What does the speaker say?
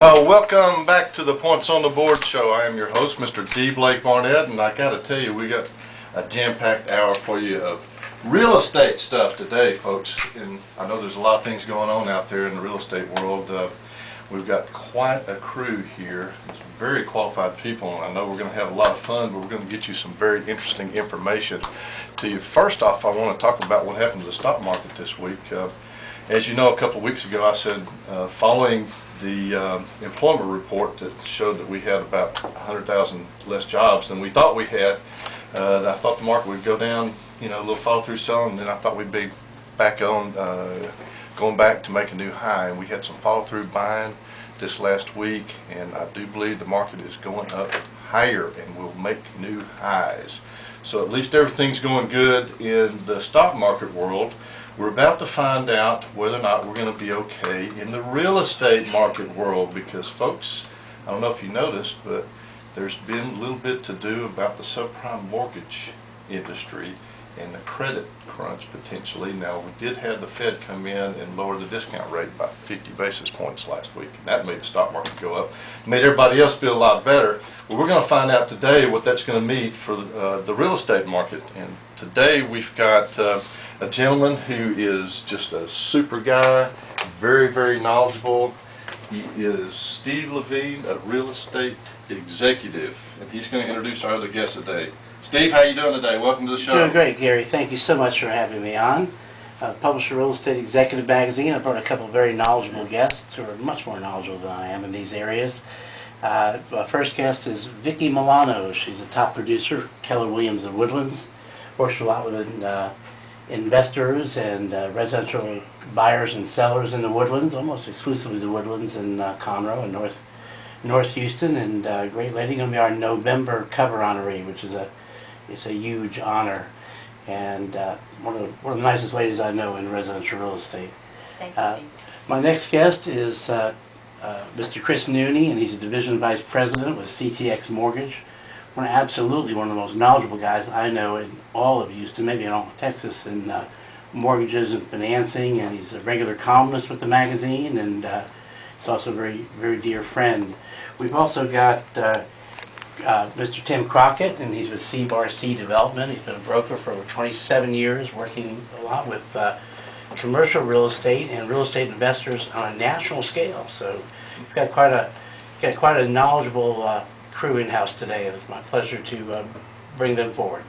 Welcome back to the Points on the Board show. I am your host, Mr. D. Blake Barnett, and I got to tell you, we got a jam-packed hour for you of real estate stuff today, folks. And I know there's a lot of things going on out there in the real estate world. We've got quite a crew here, some very qualified people, and I know we're going to have a lot of fun, but we're going to get you some very interesting information to you. First off, I want to talk about what happened to the stock market this week. As you know, a couple of weeks ago, I said following the employment report that showed that we had about 100,000 less jobs than we thought we had. I thought the market would go down, a little follow through selling, and then I thought we'd be back on, going back to make a new high. And we had some follow through buying this last week, and I do believe the market is going up higher and will make new highs. So at least everything's going good in the stock market world. We're about to find out whether or not we're going to be okay in the real estate market world, because folks, I don't know if you noticed, but there's been a little bit to do about the subprime mortgage industry and the credit crunch potentially. Now, we did have the Fed come in and lower the discount rate by 50 basis points last week, and that made the stock market go up, made everybody else feel a lot better. Well, we're going to find out today what that's going to mean for the real estate market. And today we've got a gentleman who is just a super guy, very, very knowledgeable. He is Steve Levine, a real estate executive, and he's going to introduce our other guest today. Steve, how you doing today? Welcome to the show. Doing great, Gary. Thank you so much for having me on. Published a Real Estate Executive magazine. I brought a couple of very knowledgeable guests who are much more knowledgeable than I am in these areas. My first guest is Vicki Milano. She's a top producer, Keller Williams and Woodlands. Works a lot with investors and residential buyers and sellers in the Woodlands, almost exclusively the Woodlands in Conroe and North Houston. And great lady, going to be our November cover honoree, which is a huge honor, and one of the nicest ladies I know in residential real estate. Thank you, Steve. My next guest is Mr. Chris Nooney, and he's a division vice president with CTX Mortgage. Absolutely one of the most knowledgeable guys I know in all of Houston, maybe in all of Texas, in mortgages and financing, and he's a regular columnist with the magazine, and he's also a very, very dear friend. We've also got Mr. Tim Crockett, and he's with CBRC Development. He's been a broker for over 27 years, working a lot with commercial real estate and real estate investors on a national scale. So we've got quite a knowledgeable crew in-house today, and it's my pleasure to bring them forward.